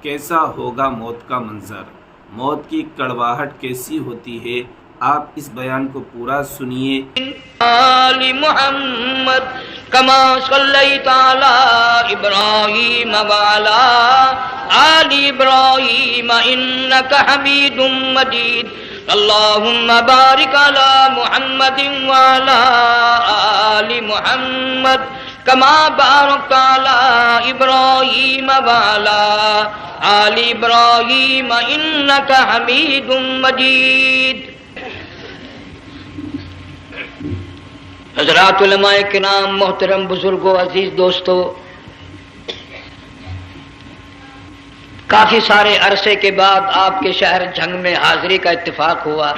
کیسا ہوگا موت کا منظر، موت کی کڑواہٹ کیسی ہوتی ہے، آپ اس بیان کو پورا سنیے۔ آل محمد کما صلیت علی ابراہیم وعلی آل ابراہیم انک حمید مجید، اللہم بارک علی محمد وعلی آل محمد کما بارکت علی ابراہیم وعلی آل ابراہیم انک حمید مجید۔ حضرات علماء کرام، محترم بزرگوں، عزیز دوستو، کافی سارے عرصے کے بعد آپ کے شہر جھنگ میں حاضری کا اتفاق ہوا،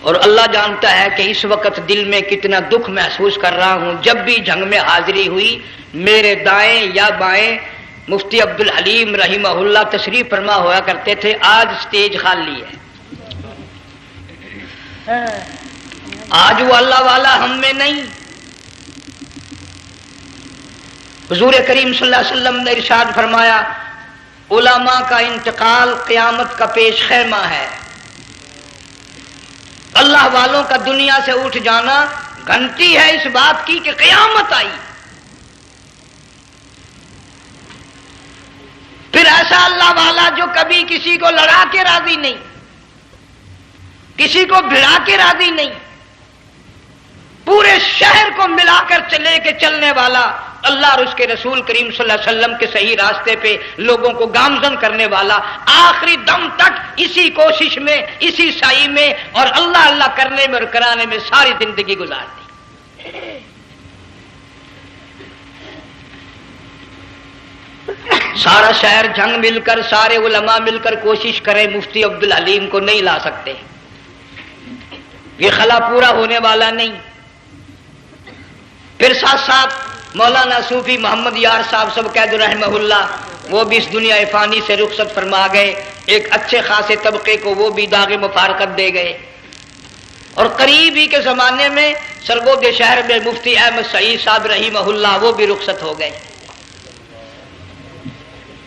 اور اللہ جانتا ہے کہ اس وقت دل میں کتنا دکھ محسوس کر رہا ہوں۔ جب بھی جھنگ میں حاضری ہوئی، میرے دائیں یا بائیں مفتی عبدالحلیم رحمہ اللہ تشریف فرما ہوا کرتے تھے۔ آج سٹیج خالی ہے، آج وہ اللہ والا ہم میں نہیں۔ حضور کریم صلی اللہ علیہ وسلم نے ارشاد فرمایا، علماء کا انتقال قیامت کا پیش خیمہ ہے۔ اللہ والوں کا دنیا سے اٹھ جانا گھنٹی ہے اس بات کی کہ قیامت آئی۔ پھر ایسا اللہ والا جو کبھی کسی کو لڑا کے راضی نہیں، کسی کو بھڑا کے راضی نہیں، پورے شہر کو ملا کر چلے کے چلنے والا، اللہ اور اس کے رسول کریم صلی اللہ علیہ وسلم کے صحیح راستے پہ لوگوں کو گامزن کرنے والا، آخری دم تک اسی کوشش میں، اسی سعی میں اور اللہ اللہ کرنے میں اور کرانے میں ساری زندگی گزار دی۔ سارا شہر جنگ مل کر، سارے علماء مل کر کوشش کریں، مفتی عبدالحلیم کو نہیں لا سکتے، یہ خلا پورا ہونے والا نہیں۔ پھر ساتھ ساتھ مولانا صوفی محمد یار صاحب سب قید رحمہ اللہ، وہ بھی اس دنیا فانی سے رخصت فرما گئے، ایک اچھے خاصے طبقے کو وہ بھی داغ مفارقت دے گئے، اور قریب ہی کے زمانے میں سرگود شہر میں مفتی احمد سعید صاحب رحمہ اللہ وہ بھی رخصت ہو گئے۔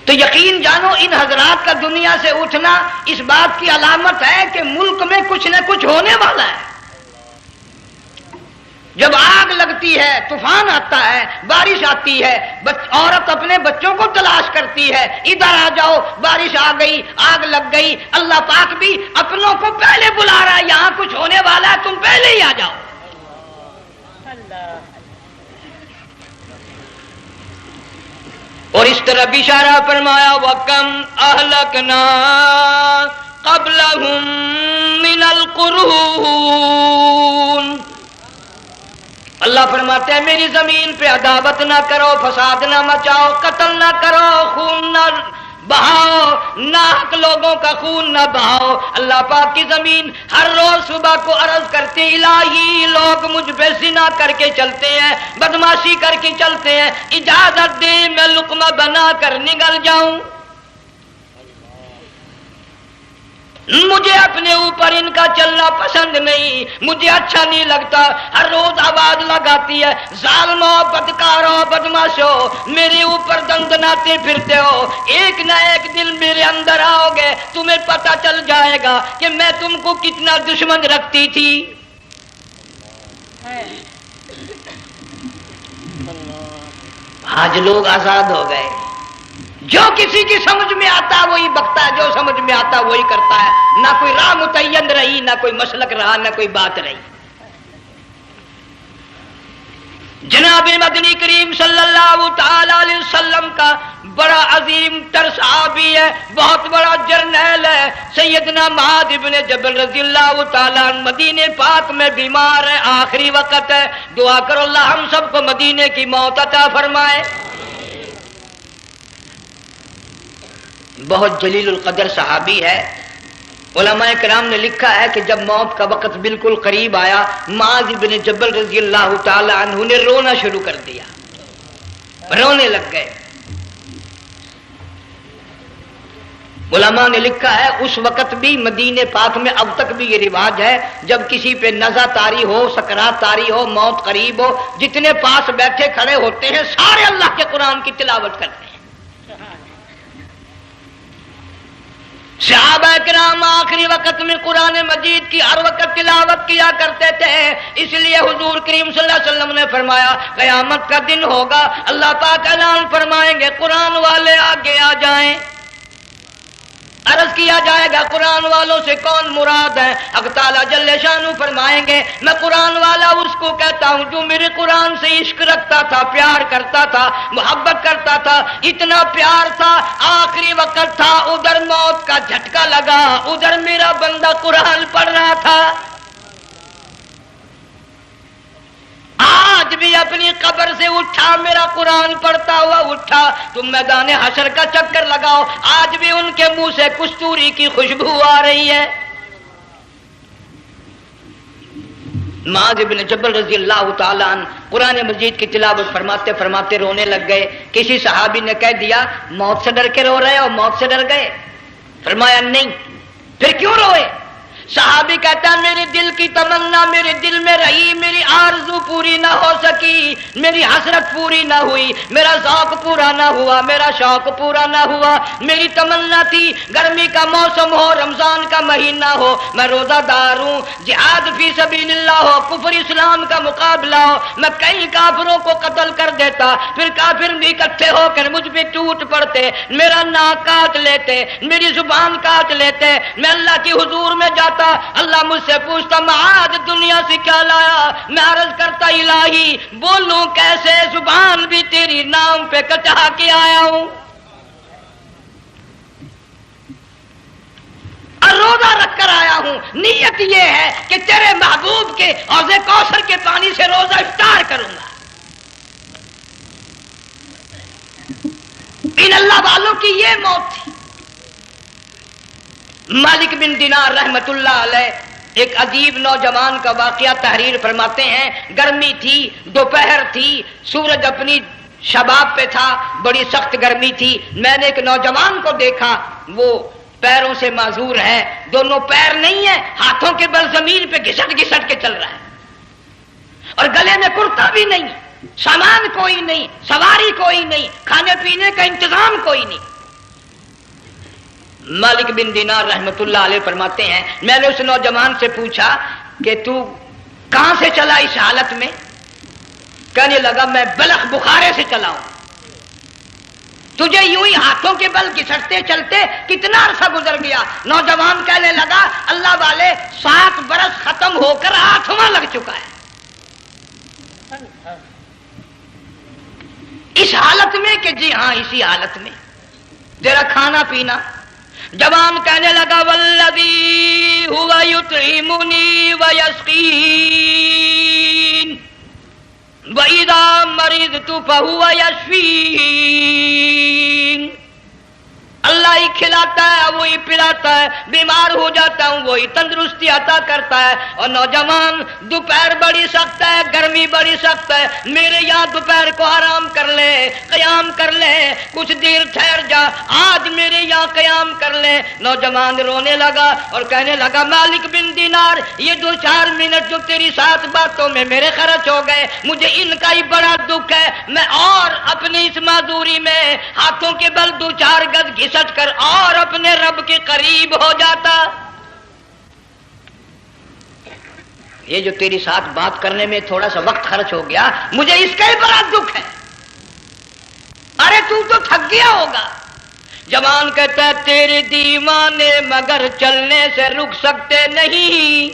تو یقین جانو ان حضرات کا دنیا سے اٹھنا اس بات کی علامت ہے کہ ملک میں کچھ نہ کچھ ہونے والا ہے۔ جب آگ لگتی ہے، طوفان آتا ہے، بارش آتی ہے، عورت اپنے بچوں کو تلاش کرتی ہے، ادھر آ جاؤ، بارش آ گئی، آگ لگ گئی، اللہ پاک بھی اپنوں کو پہلے بلا رہا ہے، یہاں کچھ ہونے والا ہے، تم پہلے ہی آ جاؤ۔ اور اس طرح اشارہ فرمایا، وَكَمْ أَهْلَكْنَا قَبْلَهُمْ مِنَ الْقُرُونِ۔ اللہ فرماتے ہیں میری زمین پہ عداوت نہ کرو، فساد نہ مچاؤ، قتل نہ کرو، خون نہ بہاؤ، ناحق لوگوں کا خون نہ بہاؤ۔ اللہ پاک کی زمین ہر روز صبح کو عرض کرتی، الہی لوگ مجھ پہ زنا کر کے چلتے ہیں، بدماشی کر کے چلتے ہیں، اجازت دے میں لقمہ بنا کر نگل جاؤں۔ مجھے اپنے اوپر ان کا چلنا پسند نہیں، مجھے اچھا نہیں لگتا۔ ہر روز آواز لگاتی ہے، ظالموں، بدکاروں، بدماشوں، میرے اوپر دندناتے پھرتے ہو، ایک نہ ایک دن میرے اندر آؤ گے، تمہیں پتہ چل جائے گا کہ میں تم کو کتنا دشمن رکھتی تھی۔ آج لوگ آزاد ہو گئے، جو کسی کی سمجھ میں آتا ہے وہی بکتا ہے، جو سمجھ میں آتا ہے وہی کرتا ہے، نہ کوئی راہ متعین رہی، نہ کوئی مسلک رہا، نہ کوئی بات رہی۔ جناب مدنی کریم صلی اللہ تعالی علیہ وسلم کا بڑا عظیم تر صحابی ہے، بہت بڑا جرنیل ہے، سیدنا معاذ ابن جبل رضی اللہ تعالی عنہ، مدینے پاک میں بیمار ہے، آخری وقت ہے، دعا کرو اللہ ہم سب کو مدینے کی موت عطا فرمائے۔ بہت جلیل القدر صحابی ہے۔ علماء کرام نے لکھا ہے کہ جب موت کا وقت بالکل قریب آیا، معاذ بن جبل رضی اللہ تعالی عنہ نے رونا شروع کر دیا، رونے لگ گئے۔ علماء نے لکھا ہے اس وقت بھی مدینے پاک میں اب تک بھی یہ رواج ہے، جب کسی پہ نزع طاری ہو، سکرات طاری ہو، موت قریب ہو، جتنے پاس بیٹھے کھڑے ہوتے ہیں سارے اللہ کے قرآن کی تلاوت کرتے ہیں۔ صحابہ کرام آخری وقت میں قرآن مجید کی ہر وقت تلاوت کیا کرتے تھے، اس لیے حضور کریم صلی اللہ علیہ وسلم نے فرمایا قیامت کا دن ہوگا، اللہ پاک اعلان فرمائیں گے قرآن والے آگے آ جائیں۔ عرض کیا جائے گا قرآن والوں سے کون مراد ہے؟ حق تعالیٰ جل شانہ فرمائیں گے میں قرآن والا اس کو کہتا ہوں جو میرے قرآن سے عشق رکھتا تھا، پیار کرتا تھا، محبت کرتا تھا، اتنا پیار تھا آخری وقت تھا، ادھر موت کا جھٹکا لگا، ادھر میرا بندہ قرآن پڑھ رہا تھا، آج بھی اپنی قبر سے اٹھا، میرا قرآن پڑھتا ہوا اٹھا، تم میدان حشر کا چکر لگاؤ، آج بھی ان کے منہ سے کستوری کی خوشبو آ رہی ہے۔ معاذ بن جبل رضی اللہ تعالیٰ عنہ قرآن مجید کی تلاوت فرماتے فرماتے رونے لگ گئے۔ کسی صحابی نے کہہ دیا موت سے ڈر کے رو رہے ہو، موت سے ڈر گئے؟ فرمایا نہیں۔ پھر کیوں روئے؟ صحابی کہتا ہے میرے دل کی تمنا میرے دل میں رہی، میری آرزو پوری نہ ہو سکی، میری حسرت پوری نہ ہوئی، میرا ذوق پورا نہ ہوا، میرا شوق پورا نہ ہوا، میری تمنا تھی گرمی کا موسم ہو، رمضان کا مہینہ ہو، میں روزہ دار ہوں، جہاد فی سبیل اللہ ہو، کفر اسلام کا مقابلہ ہو، میں کئی کافروں کو قتل کر دیتا، پھر کافر بھی اکٹھے ہو کر مجھ پہ ٹوٹ پڑتے، میرا ناک کاٹ لیتے، میری زبان کاٹ لیتے، میں اللہ کی حضور میں جاتا، اللہ مجھ سے پوچھتا معاذ دنیا سے کیا لایا؟ میں عرض کرتا الہی بولوں کیسے، زبان بھی تیری نام پہ کٹا کے آیا ہوں، اور روزہ رکھ کر آیا ہوں، نیت یہ ہے کہ تیرے محبوب کے حوض کوثر کے پانی سے روزہ افطار کروں گا۔ ان اللہ والوں کی یہ موت تھی۔ مالک بن دینار رحمت اللہ علیہ ایک عجیب نوجوان کا واقعہ تحریر فرماتے ہیں، گرمی تھی، دوپہر تھی، سورج اپنی شباب پہ تھا، بڑی سخت گرمی تھی، میں نے ایک نوجوان کو دیکھا، وہ پیروں سے معذور ہے، دونوں پیر نہیں ہیں، ہاتھوں کے بل زمین پہ گھسٹ گھسٹ کے چل رہا ہے، اور گلے میں کرتا بھی نہیں، سامان کوئی نہیں، سواری کوئی نہیں، کھانے پینے کا انتظام کوئی نہیں۔ مالک بن دینار رحمت اللہ علیہ فرماتے ہیں میں نے اس نوجوان سے پوچھا کہ تو کہاں سے چلا اس حالت میں؟ کہنے لگا میں بلخ بخارے سے چلا ہوں۔ تجھے یوں ہی ہاتھوں کے بل گھسٹتے چلتے کتنا عرصہ گزر گیا؟ نوجوان کہنے لگا اللہ والے 7 برس ختم ہو کر 8واں لگ چکا ہے، اس حالت میں کہ جی ہاں اسی حالت میں، تیرا کھانا پینا۔ جوان کہنے لگا والذی ہوا یطعمنی ویسقین وَإِذَا مَرِضْتُ فَهُوَ يَشْفِينِ، اللہ ہی کھلاتا ہے وہی پلاتا ہے، بیمار ہو جاتا ہوں وہی تندرستی عطا کرتا ہے۔ اور نوجوان دوپہر بڑی سخت ہے، گرمی بڑی سخت ہے، میرے یہاں دوپہر کو آرام کر لے، قیام کر لے، کچھ دیر ٹھہر جا، آج میرے یہاں قیام کر لے۔ نوجوان رونے لگا اور کہنے لگا مالک بن دینار یہ 2-4 منٹ جو تیری ساتھ باتوں میں میرے خرچ ہو گئے، مجھے ان کا ہی بڑا دکھ ہے، میں اور اپنی اس معذوری میں ہاتھوں کے بل 2-4 گز گھسٹ کر اور اپنے رب کے قریب ہو جاتا۔ یہ جو تیری ساتھ بات کرنے میں تھوڑا سا وقت خرچ ہو گیا، مجھے اس کا ہی بڑا دکھ ہے، ارے تو تھک گیا ہوگا۔ جوان کہتا ہے تیرے دیوانے مگر چلنے سے رک سکتے نہیں،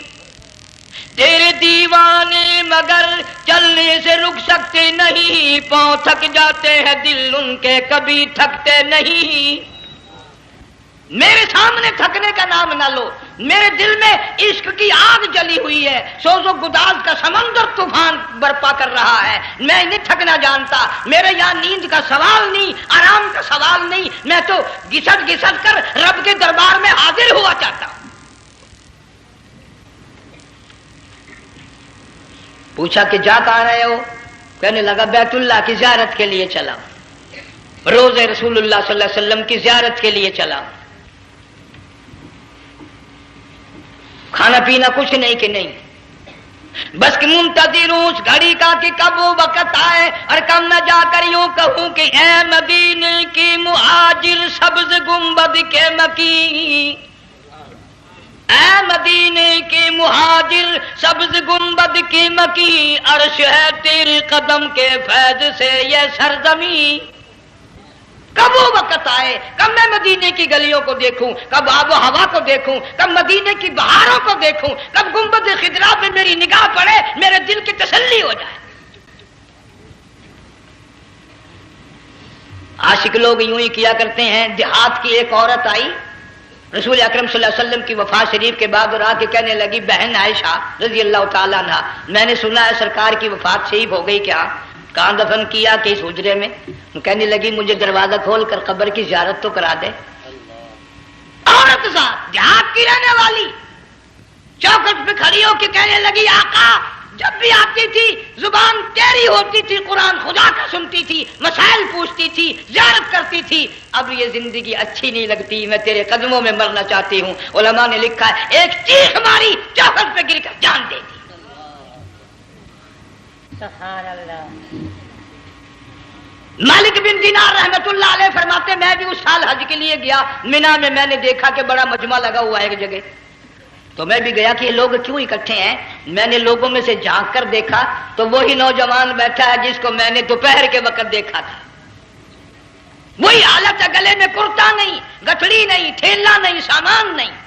تیرے دیوانے مگر چلنے سے رک سکتے نہیں، پاؤں تھک جاتے ہیں دل ان کے کبھی تھکتے نہیں۔ میرے سامنے تھکنے کا نام نہ لو، میرے دل میں عشق کی آگ جلی ہوئی ہے، سوز و گداز کا سمندر طوفان برپا کر رہا ہے، میں نہیں تھکنا جانتا، میرے یہاں نیند کا سوال نہیں، آرام کا سوال نہیں، میں تو گھسٹ گھسٹ کر رب کے دربار میں حاضر ہوا چاہتا ہوں۔ پوچھا کہ جا کہاں رہے ہو؟ کہنے لگا بیت اللہ کی زیارت کے لیے چلا، روزے رسول اللہ صلی اللہ علیہ وسلم کی زیارت کے لیے چلا، کھانا پینا کچھ نہیں کہ نہیں، بس کہ منتظر ہوں اس گھڑی کا کہ کب وہ وقت آئے اور کب میں جا کر یوں کہوں کہ اے مدینے کی مہاجر سبز گنبد کے مکی، اے مدینے کے مہاجر سبز گنبد کی مکی، عرش ہے تیرے قدم کے فیض سے یہ سرزمین۔ کب وہ وقت آئے کب میں مدینے کی گلیوں کو دیکھوں، کب آب و ہوا کو دیکھوں، کب مدینے کی بہاروں کو دیکھوں، کب گنبد خضرا پہ میری نگاہ پڑے، میرے دل کی تسلی ہو جائے۔ عاشق لوگ یوں ہی کیا کرتے ہیں۔ دیہات کی ایک عورت آئی رسول اکرم صلی اللہ علیہ وسلم کی وفات شریف کے بعد اور آ کے کہنے لگی، بہن عائشہ رضی اللہ تعالیٰ عنہ، میں نے سنا ہے سرکار کی وفات شریف ہو گئی، کیا کہاں دفن کیا کہ اس حجرے میں؟ کہنے لگی مجھے دروازہ کھول کر قبر کی زیارت تو کرا دے۔ عورت صاحب دیہات کی رہنے والی چوکھٹ پہ کھڑی ہو کے کہنے لگی، آقا جب بھی آتی تھی زبان تیری ہوتی تھی، قرآن خدا کا سنتی تھی، مسائل پوچھتی تھی، زیارت کرتی تھی، اب یہ زندگی اچھی نہیں لگتی، میں تیرے قدموں میں مرنا چاہتی ہوں۔ علماء نے لکھا ہے ایک چیخ ماری، چوکھٹ پہ گر کر جان دے دی۔ سبحان اللہ۔ مالک بن دینار رحمت اللہ علیہ فرماتے میں بھی اس سال حج کے لیے گیا، مینا میں میں نے دیکھا کہ بڑا مجمع لگا ہوا ہے ایک جگہ، تو میں بھی گیا کہ یہ لوگ کیوں اکٹھے ہیں۔ میں نے لوگوں میں سے جھانک کر دیکھا تو وہی نوجوان بیٹھا ہے جس کو میں نے دوپہر کے وقت دیکھا تھا، وہی حالت ہے، گلے میں کرتا نہیں، گٹھڑی نہیں، ٹھیلا نہیں، سامان نہیں،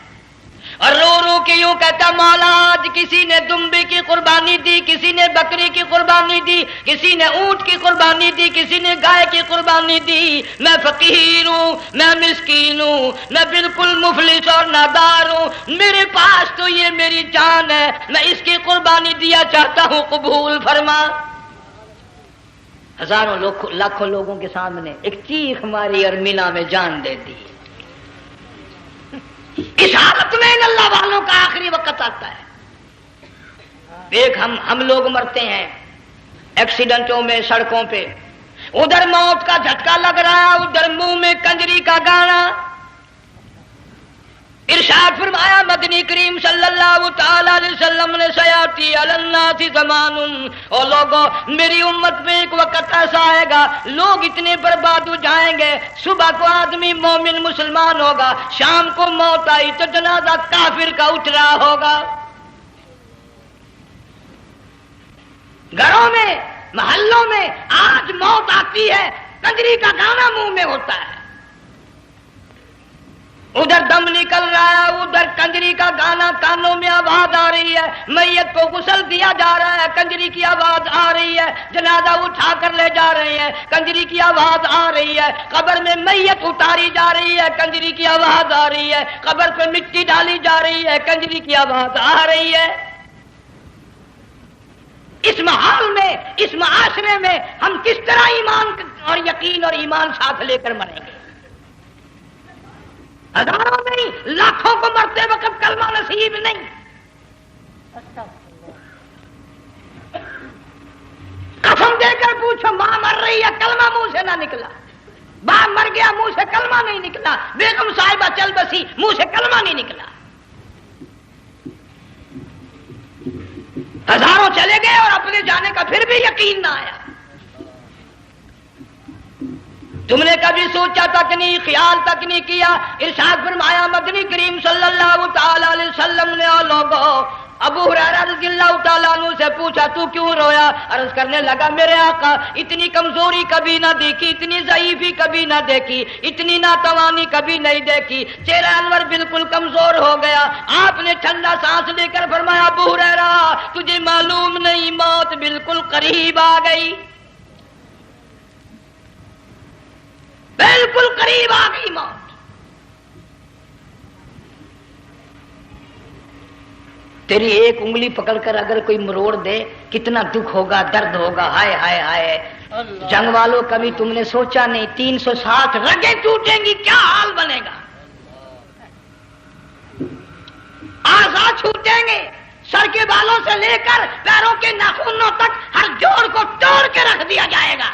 اور رو رو کے یوں کہتا، مولا آج کسی نے دمبی کی قربانی دی، کسی نے بکری کی قربانی دی، کسی نے اونٹ کی قربانی دی، کسی نے گائے کی قربانی دی، میں فقیر ہوں، میں مسکین ہوں، میں بالکل مفلس اور نادار ہوں، میرے پاس تو یہ میری جان ہے، میں اس کی قربانی دیا چاہتا ہوں، قبول فرما۔ ہزاروں لاکھوں لوگوں کے سامنے ایک چیخ ماری اور مینا میں جان دے دی۔ اس حالت میں ان اللہ والوں کا آخری وقت آتا ہے۔ ایک ہم لوگ مرتے ہیں ایکسیڈنٹوں میں، سڑکوں پہ، ادھر موت کا جھٹکا لگ رہا ہے، ادھر منہ میں کنجری کا گانا۔ ارشاد فرمایا مدنی کریم صلی اللہ تعالی علیہ وسلم نے، سیاتی علی الناس زمان، اور لوگوں میری امت میں ایک وقت ایسا آئے گا لوگ اتنے برباد ہو جائیں گے، صبح کو آدمی مومن مسلمان ہوگا، شام کو موت آئی تو جنازہ کافر کا اٹھ رہا ہوگا۔ گھروں میں، محلوں میں آج موت آتی ہے، کنجری کا گانا منہ میں ہوتا ہے، ادھر دم نکل رہا ہے، ادھر کنجری کا گانا کانوں میں آواز آ رہی ہے، میت کو غسل دیا جا رہا ہے، کنجری کی آواز آ رہی ہے، جنازہ اٹھا کر لے جا رہے ہیں، کنجری کی آواز آ رہی ہے، قبر میں میت اتاری جا رہی ہے، کنجری کی آواز آ رہی ہے، قبر پہ مٹی ڈالی جا رہی ہے، کنجری کی آواز آ رہی ہے۔ اس ماحول میں، اس معاشرے میں ہم کس طرح ایمان اور یقین اور ایمان ساتھ لے کر مریں گے؟ ہزاروں نہیں لاکھوں کو مرتے وقت کلمہ نصیب نہیں۔ قسم دے کر پوچھو، ماں مر رہی ہے کلمہ منہ سے نہ نکلا، باپ مر گیا منہ سے کلمہ نہیں نکلا، بیگم صاحبہ چل بسی منہ سے کلمہ نہیں نکلا۔ ہزاروں چلے گئے اور اپنے جانے کا پھر بھی یقین نہ آیا۔ تم نے کبھی سوچا تک نہیں، خیال تک نہیں کیا؟ ارشاد فرمایا مدنی کریم صلی اللہ تعالی علیہ وسلم نے، اور لوگوں ابو ہریرہ رضی اللہ تعالیٰ عنہ سے پوچھا تو کیوں رویا؟ عرض کرنے لگا میرے آقا اتنی کمزوری کبھی نہ دیکھی، اتنی ضعیفی کبھی نہ دیکھی، اتنی ناتوانی کبھی نہیں دیکھی، چہرہ انور بالکل کمزور ہو گیا۔ آپ نے ٹھنڈا سانس لے کر فرمایا ابو ہریرہ تجھے معلوم نہیں موت بالکل قریب آ گئی، بالکل قریب آ گئی موت۔ تیری ایک انگلی پکڑ کر اگر کوئی مروڑ دے کتنا دکھ ہوگا، درد ہوگا، ہائے ہائے ہائے۔ جنگ والوں کبھی تم نے سوچا نہیں 360 رگیں ٹوٹیں گی کیا حال بنے گا، اعضاء چھوٹیں گے، سر کے بالوں سے لے کر پیروں کے ناخنوں تک ہر جوڑ کو توڑ کے رکھ دیا جائے گا،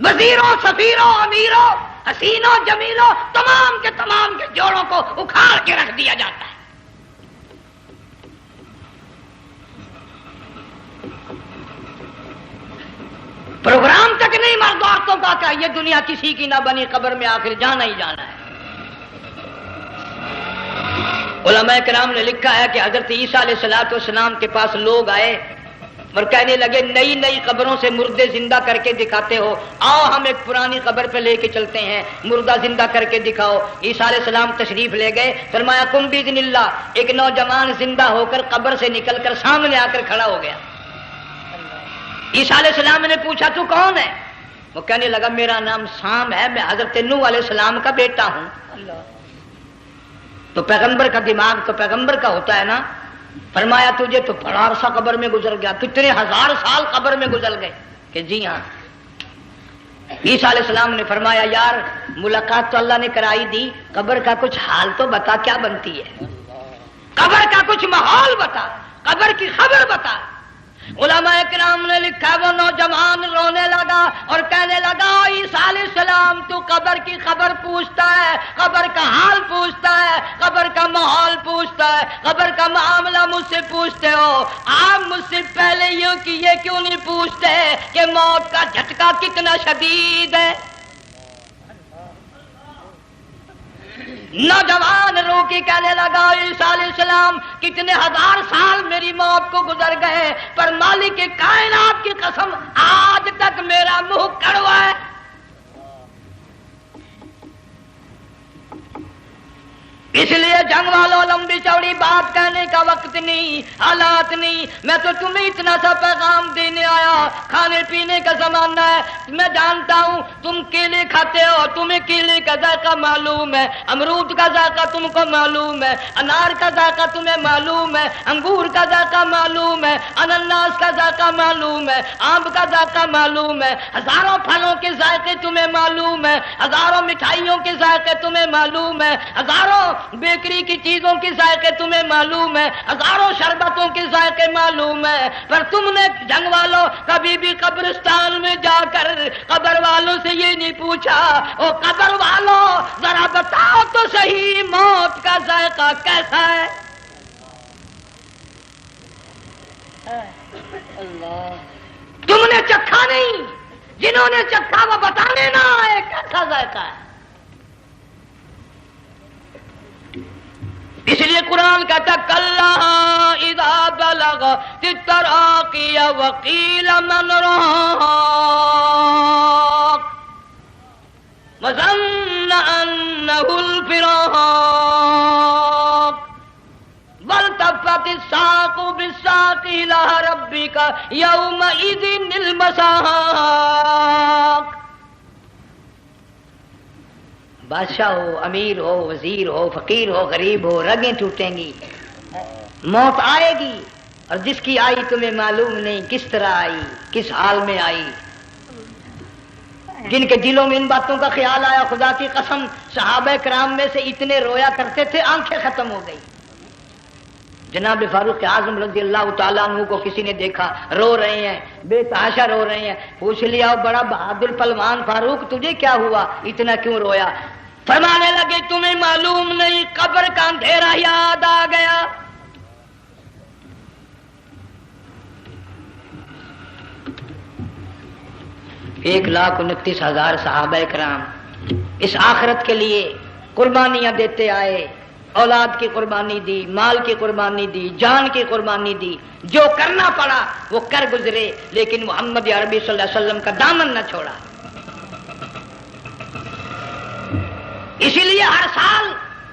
وزیروں، سفیروں، امیروں، حسینوں، جمیلوں، تمام کے جوڑوں کو اکھاڑ کے رکھ دیا جاتا ہے۔ پروگرام تک نہیں مرد عورتوں یہ دنیا کسی کی نہ بنی، قبر میں آخر جانا ہی جانا ہے۔ علماء کرام نے لکھا ہے کہ حضرت عیسیٰ علیہ السلام کے پاس لوگ آئے اور کہنے لگے نئی نئی قبروں سے مردے زندہ کر کے دکھاتے ہو، آؤ ہم ایک پرانی قبر پہ لے کے چلتے ہیں، مردہ زندہ کر کے دکھاؤ۔ عیسیٰ علیہ السلام تشریف لے گئے، فرمایا کم باذن اللہ، ایک نوجوان زندہ ہو کر قبر سے نکل کر سامنے آ کر کھڑا ہو گیا۔ عیسیٰ علیہ السلام نے پوچھا تو کون ہے؟ وہ کہنے لگا میرا نام سام ہے، میں حضرت نوح علیہ السلام کا بیٹا ہوں۔ تو پیغمبر کا دماغ تو پیغمبر کا ہوتا ہے نا۔ فرمایا تجھے تو بڑا عرصہ قبر میں گزر گیا، کتنے ہزار سال قبر میں گزر گئے؟ کہ جی ہاں۔ عیسیٰ علیہ السلام نے فرمایا یار ملاقات تو اللہ نے کرائی دی، قبر کا کچھ حال تو بتا، کیا بنتی ہے؟ قبر کا کچھ ماحول بتا، قبر کی خبر بتا۔ علماء کرام نے لکھا وہ نوجوان رونے لگا اور کہنے لگا عیسیٰ علیہ السلام تو قبر کی خبر پوچھتا ہے، قبر کا حال پوچھتا ہے، قبر کا ماحول پوچھتا ہے، قبر کا معاملہ مجھ سے پوچھتے ہو، آپ مجھ سے پہلے یوں کہ یہ کیوں نہیں پوچھتے کہ موت کا جھٹکا کتنا شدید ہے؟ نوجوان رو کے کہنے لگا عیسیٰ علیہ السلام کتنے ہزار سال میری موت کو گزر گئے، پر مالک کائنات کی قسم آج تک میرا منہ کڑوا ہے۔ اس لیے جنگ والوں لمبی چوڑی بات کہنے کا وقت نہیں، حالات نہیں، میں تو تمہیں اتنا سا پیغام دینے آیا، کھانے پینے کا زمانہ ہے، میں جانتا ہوں تم کیلے کھاتے ہو، تمہیں کیلے کا ذائقہ معلوم ہے، امرود کا ذائقہ تم کو معلوم ہے، انار کا ذائقہ تمہیں معلوم ہے، انگور کا ذائقہ معلوم ہے، انناس کا ذائقہ معلوم ہے، آم کا ذائقہ معلوم ہے، ہزاروں پھلوں کے ذائقے تمہیں معلوم ہے، ہزاروں مٹھائیوں کے ذائقے تمہیں معلوم ہے، ہزاروں بیکری کی چیزوں کے ذائقے تمہیں معلوم ہے، ہزاروں شربتوں کے ذائقے معلوم ہے، پر تم نے جنگ والوں کبھی بھی قبرستان میں جا کر قبر والوں سے یہ نہیں پوچھا او قبر والوں ذرا بتاؤ تو صحیح موت کا ذائقہ کیسا ہے؟ تم نے چکھا نہیں، جنہوں نے چکھا وہ بتانے نہ آئے کیسا ذائقہ ہے۔ اس لیے قرآن کہتا کلا اذا بلغت التراقی وقیل من راق وظن انہ الفراق والتفت الساق بالساق الى ربک یومئذ المساق۔ بادشاہ ہو، امیر ہو، وزیر ہو، فقیر ہو، غریب ہو، رگیں ٹوٹیں گی، موت آئے گی، اور جس کی آئی تمہیں معلوم نہیں کس طرح آئی، کس حال میں آئی۔ جن کے دلوں میں ان باتوں کا خیال آیا خدا کی قسم صحابہ کرام میں سے اتنے رویا کرتے تھے آنکھیں ختم ہو گئی۔ جناب فاروق اعظم رضی اللہ تعالیٰ عنہ کو کسی نے دیکھا رو رہے ہیں، بے تحاشا رو رہے ہیں، پوچھ لیا بڑا بہادر پہلوان فاروق تجھے کیا ہوا، اتنا کیوں رویا؟ فرمانے لگے تمہیں معلوم نہیں قبر کا اندھیرا یاد آ گیا۔ 1,29,000 صحابہ کرام اس آخرت کے لیے قربانیاں دیتے آئے، اولاد کی قربانی دی، مال کی قربانی دی، جان کی قربانی دی، جو کرنا پڑا وہ کر گزرے، لیکن محمد عربی صلی اللہ علیہ وسلم کا دامن نہ چھوڑا۔ اسی لیے ہر سال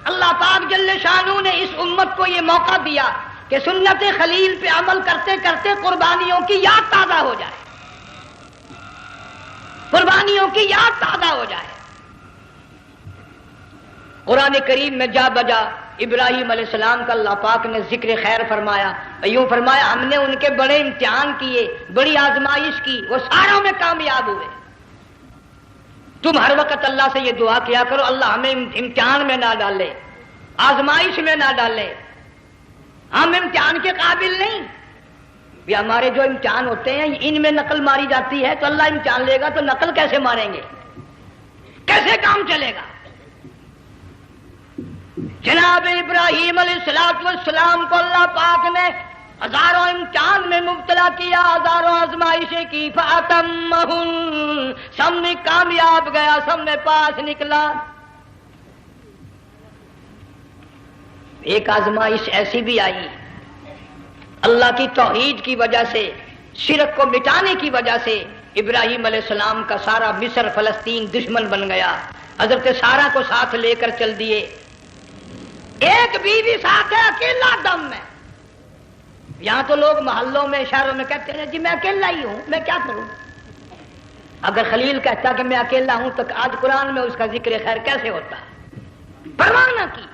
اللہ پاک جل شانہ نے اس امت کو یہ موقع دیا کہ سنت خلیل پہ عمل کرتے کرتے قربانیوں کی یاد تازہ ہو جائے، قربانیوں کی یاد تازہ ہو جائے۔ قرآن کریم میں جا بجا ابراہیم علیہ السلام کا اللہ پاک نے ذکر خیر فرمایا، یوں فرمایا ہم نے ان کے بڑے امتحان کیے، بڑی آزمائش کی، وہ ساروں میں کامیاب ہوئے۔ تم ہر وقت اللہ سے یہ دعا کیا کرو اللہ ہمیں امتحان میں نہ ڈالے، آزمائش میں نہ ڈالے، ہم امتحان کے قابل نہیں۔ یہ ہمارے جو امتحان ہوتے ہیں ان میں نقل ماری جاتی ہے، تو اللہ امتحان لے گا تو نقل کیسے ماریں گے، کیسے کام چلے گا؟ جناب ابراہیم علیہ السلام کو اللہ پاک نے ہزاروں امتحان میں مبتلا کیا، ہزاروں آزمائشیں کی، فاتمہن، سب میں کامیاب گیا، سب میں پاس نکلا۔ ایک آزمائش ایسی بھی آئی، اللہ کی توحید کی وجہ سے، شرک کو مٹانے کی وجہ سے ابراہیم علیہ السلام کا سارا مصر فلسطین دشمن بن گیا، حضرت سارہ کو ساتھ لے کر چل دیے، ایک بیوی ساتھ ہے، اکیلا دم میں۔ یہاں تو لوگ محلوں میں شہروں میں کہتے ہیں جی میں اکیلا ہی ہوں، میں کیا کروں؟ اگر خلیل کہتا کہ میں اکیلا ہوں تو آج قرآن میں اس کا ذکر خیر کیسے ہوتا؟ پرواہ نہ کی،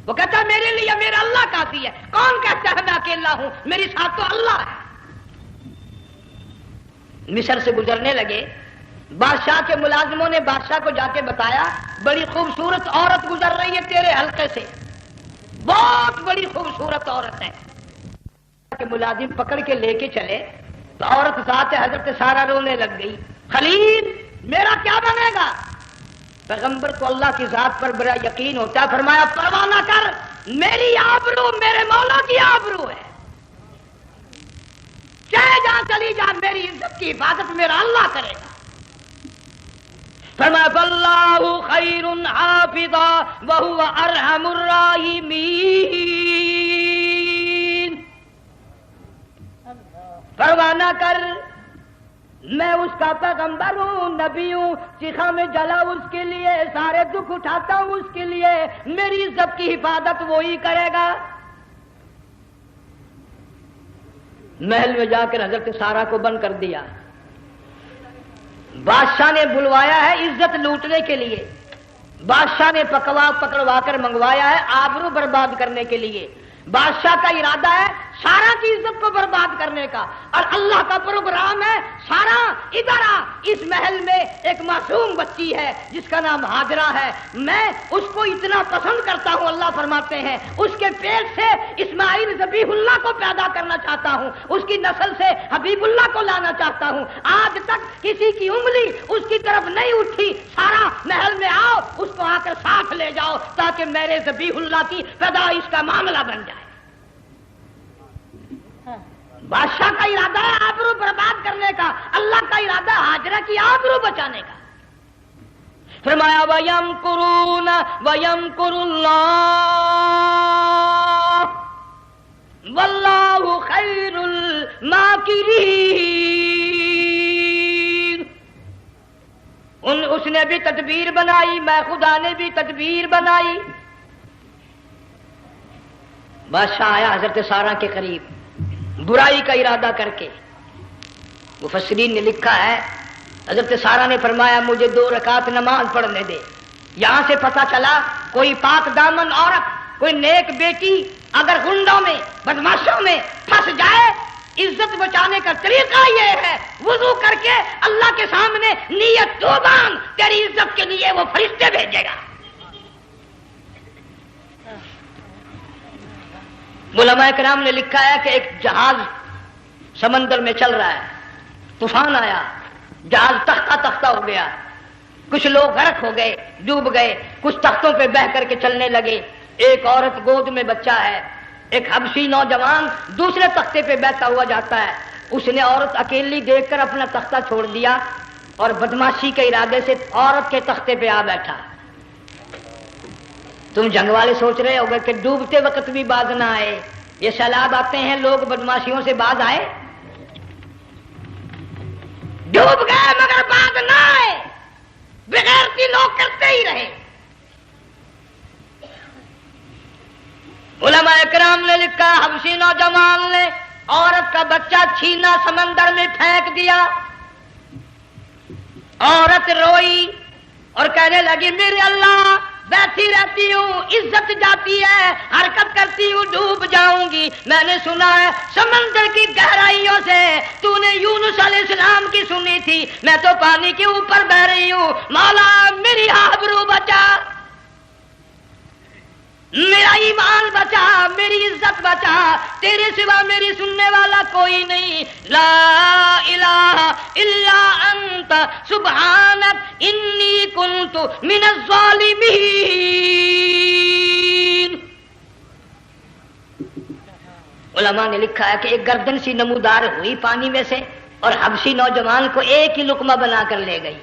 وہ کہتا ہے میرے لیے میرا اللہ کافی ہے۔ کون کہتا ہے میں اکیلا ہوں؟ میری ساتھ تو اللہ ہے۔ مصر سے گزرنے لگے، بادشاہ کے ملازموں نے بادشاہ کو جا کے بتایا بڑی خوبصورت عورت گزر رہی ہے تیرے حلقے سے، بہت بڑی خوبصورت عورت ہے۔ کہ ملازم پکڑ کے لے کے چلے تو عورت ذات حضرت سارہ رونے لگ گئی، خلیل میرا کیا بنے گا؟ پیغمبر کو اللہ کی ذات پر بڑا یقین ہوتا ہے، فرمایا پرواہ نہ کر، میری آبرو میرے مولا کی آبرو ہے، چاہے جہاں چلی جا میری عزت کی حفاظت میرا اللہ کرے گا۔ فرمایا فاللہ خیر حافظا وہو ارحم الراحمین، پرواہ نہ کر، میں اس کا پیغمبر ہوں، نبی ہوں، چیخا میں جلا اس کے لیے، سارے دکھ اٹھاتا ہوں اس کے لیے، میری عزت کی حفاظت وہی کرے گا۔ محل میں جا کر حضرت سارہ کو بند کر دیا، بادشاہ نے بلوایا ہے عزت لوٹنے کے لیے، بادشاہ نے پکڑوا کر منگوایا ہے آبرو برباد کرنے کے لیے۔ بادشاہ کا ارادہ ہے سارا کی عزت کو برباد کرنے کا، اور اللہ کا پروگرام ہے سارا ادھر آ، اس محل میں ایک معصوم بچی ہے جس کا نام ہاجرہ ہے، میں اس کو اتنا پسند کرتا ہوں، اللہ فرماتے ہیں اس کے پیٹ سے اسماعیل ذبیح اللہ کو پیدا کرنا چاہتا ہوں، اس کی نسل سے حبیب اللہ کو لانا چاہتا ہوں۔ آج تک کسی کی انگلی اس کی طرف نہیں اٹھی، سارا محل میں آؤ، اس کو آ کر ساتھ لے جاؤ تاکہ میرے ذبیح اللہ کی پیدائش کا معاملہ بن جائے۔ بادشاہ کا ارادہ ہے آبرو برباد کرنے کا، اللہ کا ارادہ ہے ہاجرہ کی آبرو بچانے کا۔ فرمایا وَيَمْكُرُونَ وَيَمْكُرُ اللَّهُ وَاللَّهُ خَيْرُ الْمَاكِرِينَ۔ اس نے بھی تدبیر بنائی، میں خدا نے بھی تدبیر بنائی۔ بادشاہ آیا حضرت سارہ کے قریب برائی کا ارادہ کر کے، مفسرین نے لکھا ہے حضرت سارہ نے فرمایا مجھے 2 رکعت نماز پڑھنے دے۔ یہاں سے پتہ چلا کوئی پاک دامن عورت، کوئی نیک بیٹی اگر غنڈوں میں بدماشوں میں پھنس جائے، عزت بچانے کا طریقہ یہ ہے وضو کر کے اللہ کے سامنے نیت تو باندھ، تیری عزت کے لیے وہ فرشتے بھیجے گا۔ علماء کرام نے لکھا ہے کہ ایک جہاز سمندر میں چل رہا ہے، طوفان آیا، جہاز تختہ تختہ ہو گیا، کچھ لوگ غرق ہو گئے، ڈوب گئے، کچھ تختوں پہ بہ کر کے چلنے لگے۔ ایک عورت گود میں بچہ ہے، ایک حبشی نوجوان دوسرے تختے پہ بیٹھا ہوا جاتا ہے، اس نے عورت اکیلی دیکھ کر اپنا تختہ چھوڑ دیا اور بدماشی کے ارادے سے عورت کے تختے پہ آ بیٹھا۔ تم جنگ والے سوچ رہے ہوگے کہ ڈوبتے وقت بھی باز نہ آئے، یہ سیلاب آتے ہیں لوگ بدماشیوں سے باز آئے؟ ڈوب گئے مگر باز نہ آئے، بغیرتی لوگ کرتے ہی رہے۔ علماء کرام نے لکھا حبشی نوجوان نے عورت کا بچہ چھینا سمندر میں پھینک دیا، عورت روئی اور کہنے لگی میرے اللہ بیٹھی رہتی ہوں، عزت جاتی ہے، حرکت کرتی ہوں، ڈوب جاؤں گی۔ میں نے سنا ہے سمندر کی گہرائیوں سے تو نے یونس علیہ السلام کی سنی تھی، میں تو پانی کے اوپر بہ رہی ہوں، مولا میری آبرو بچا، میرا ایمان بچا، میری عزت بچا، تیرے سوا میری سننے والا کوئی نہیں، لا الہ الا انت سبحانک انی کنت من الظالمین۔ علماء نے لکھا ہے کہ ایک گردن سی نمودار ہوئی پانی میں سے اور حبشی نوجوان کو ایک ہی لقمہ بنا کر لے گئی.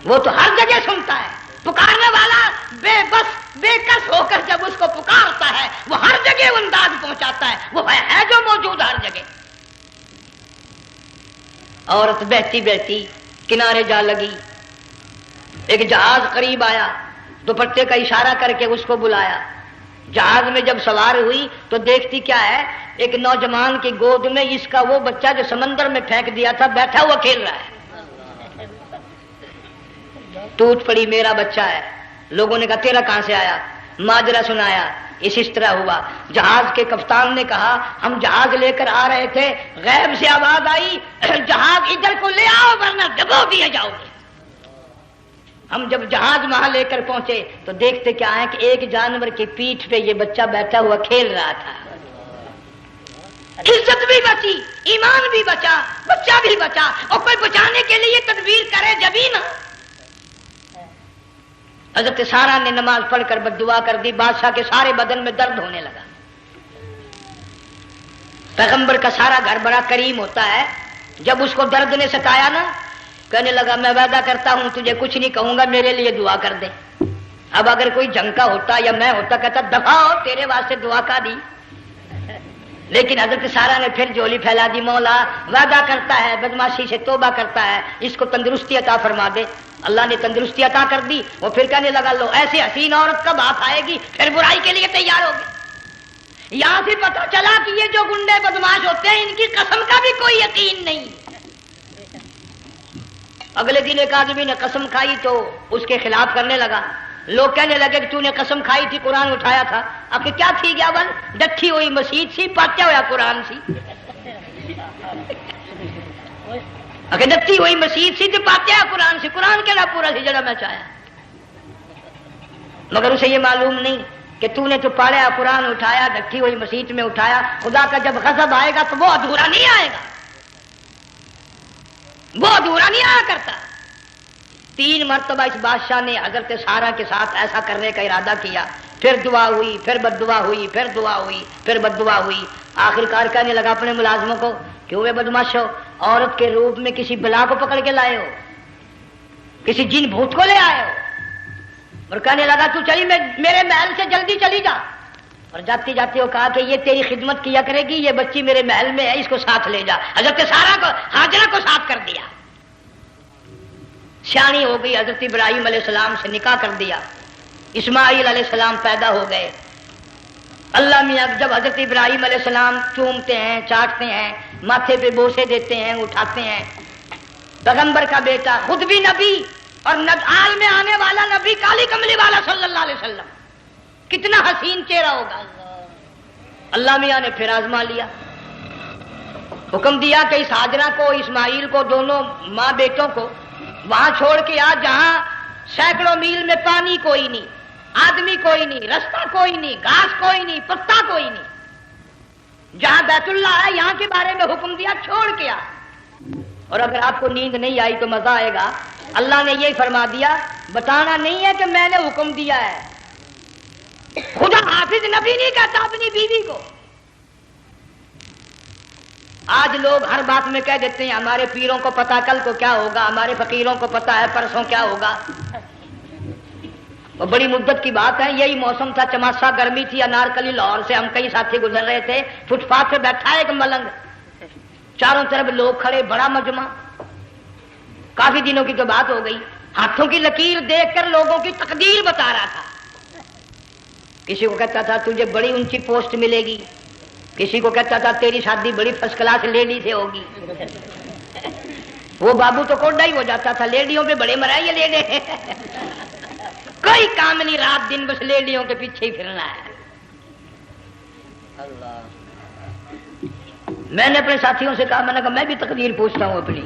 وہ تو ہر جگہ سنتا ہے، پکارنے والا بے بس بے کس ہو کر جب اس کو پکارتا ہے وہ ہر جگہ انداز پہنچاتا ہے، وہ ہے جو موجود ہر جگہ. عورت بہتی بہتی کنارے جا لگی، ایک جہاز قریب آیا، دوپٹے کا اشارہ کر کے اس کو بلایا. جہاز میں جب سوار ہوئی تو دیکھتی کیا ہے، ایک نوجوان کی گود میں اس کا وہ بچہ جو سمندر میں پھینک دیا تھا بیٹھا ہوا کھیل رہا ہے. ٹوٹ پڑی، میرا بچہ ہے. لوگوں نے کہا تیرا کہاں سے آیا؟ ماجرا سنایا. اس طرح ہوا. جہاز کے کپتان نے کہا ہم جہاز لے کر آ رہے تھے، غیب سے آواز آئی جہاز ادھر کو لے آؤ ورنہ ڈبو دیے جاؤ گے. ہم جب جہاز وہاں لے کر پہنچے تو دیکھتے کیا ہے کہ ایک جانور کی پیٹھ پہ یہ بچہ بیٹھا ہوا کھیل رہا تھا. عزت بھی بچی، ایمان بھی بچا، بچہ بھی بچا. اور کوئی بچانے کے لیے تدبیر کرے جبھی نا. حضرت سارا نے نماز پڑھ کر بددعا کر دی. بادشاہ کے سارے بدن میں درد ہونے لگا. پیغمبر کا سارا گھر بڑا کریم ہوتا ہے. جب اس کو درد نے ستایا نا، کہنے لگا میں وعدہ کرتا ہوں تجھے کچھ نہیں کہوں گا، میرے لیے دعا کر دے. اب اگر کوئی جنگ کا ہوتا یا میں ہوتا کہتا دفع ہو، تیرے واسطے دعا کا دی. لیکن حضرت سارا نے پھر جولی پھیلا دی، مولا وعدہ کرتا ہے، بدماشی سے توبہ کرتا ہے، اس کو تندرستی عطا فرما دے. اللہ نے تندرستی عطا کر دی. وہ پھر کہنے لگا لو ایسی حسین عورت کب ہاتھ آئے گی، پھر برائی کے لیے تیار ہوگی. یہاں سے پتہ چلا کہ یہ جو گنڈے بدماش ہوتے ہیں ان کی قسم کا بھی کوئی یقین نہیں. اگلے دن ایک آدمی نے قسم کھائی تو اس کے خلاف کرنے لگا. لوگ کہنے لگے کہ تو نے قسم کھائی تھی، قرآن اٹھایا تھا. اب کیا تھی گیا بن ڈٹھی ہوئی مسجد سی، پاٹیا ہوا قرآن سی. اگر ڈٹھی ہوئی مسجد سی تو پاٹیا قرآن سی. قرآن کہڑا پورا سی جڑا میں چاہیا. مگر اسے یہ معلوم نہیں کہ تو نے تو پاڑیا قرآن اٹھایا، ڈٹھی ہوئی مسجد میں اٹھایا. خدا کا جب غضب آئے گا تو وہ ادھورا نہیں آئے گا، وہ ادھورا نہیں آیا کرتا. 3 مرتبہ اس بادشاہ نے حضرت سارا کے ساتھ ایسا کرنے کا ارادہ کیا. پھر دعا ہوئی، پھر بد دعا ہوئی، پھر دعا ہوئی، پھر بد دعا ہوئی. آخر کار کہنے لگا اپنے ملازموں کو کہ ہوئے بدماش ہو، عورت کے روپ میں کسی بلا کو پکڑ کے لائے ہو، کسی جن بھوت کو لے آئے ہو. اور کہنے لگا تو چلی میرے محل سے جلدی چلی جا. اور جاتی جاتی وہ کہا کہ یہ تیری خدمت کیا کرے گی، یہ بچی میرے محل میں ہے، اس کو ساتھ لے جا. حضرت سارا کو ہاجرہ کو ساتھ کر دیا. سیانی ہو گئی، حضرت ابراہیم علیہ السلام سے نکاح کر دیا. اسماعیل علیہ السلام پیدا ہو گئے. اللہ میاں جب حضرت ابراہیم علیہ السلام چومتے ہیں، چاٹتے ہیں، ماتھے پہ بوسے دیتے ہیں، اٹھاتے ہیں. پیغمبر کا بیٹا، خود بھی نبی اور آل میں آنے والا نبی، کالی کملی والا صلی اللہ علیہ وسلم، کتنا حسین چہرہ ہوگا. اللہ میاں نے پھر آزما لیا. حکم دیا کہ اس ہاجرہ کو، اسماعیل کو، دونوں ماں بیٹوں کو وہاں چھوڑ کے آ جہاں سینکڑوں میل میں پانی کوئی نہیں، آدمی کوئی نہیں، رستہ کوئی نہیں، گھاس کوئی نہیں، پتا کوئی نہیں. جہاں بیت اللہ ہے یہاں کے بارے میں حکم دیا چھوڑ کے آ. اور اگر آپ کو نیند نہیں آئی تو مزہ آئے گا. اللہ نے یہ فرما دیا، بتانا نہیں ہے کہ میں نے حکم دیا ہے. خدا حافظ نبی نہیں کہتا اپنی بیوی کو. آج لوگ ہر بات میں کہہ دیتے ہیں ہمارے پیروں کو پتا کل کو کیا ہوگا، ہمارے فقیروں کو پتا ہے پرسوں کیا ہوگا. وہ بڑی مدت کی بات ہے. یہی موسم تھا، چماسا گرمی تھی. انارکلی لاہور سے ہم کئی ساتھی گزر رہے تھے. فٹ پاتھ پہ بیٹھا ہے ایک ملنگ، چاروں طرف لوگ کھڑے، بڑا مجمع. کافی دنوں کی تو بات ہو گئی. ہاتھوں کی لکیر دیکھ کر لوگوں کی تقدیر بتا رہا تھا. کسی کو کہتا تھا تجھے بڑی اونچی پوسٹ ملے گی، کسی کو کہتا تھا تیری شادی بڑی فرسٹ کلاس لیڈی سے ہوگی. وہ بابو تو کوڈا ہی ہو جاتا تھا، لیڈیوں پہ بڑے مرائے یہ لیڈے. کوئی کام نہیں، رات دن بس لیڈیوں کے پیچھے ہی پھرنا ہے. میں نے اپنے ساتھیوں سے کہا، میں نے کہا میں بھی تقدیر پوچھتا ہوں اپنی.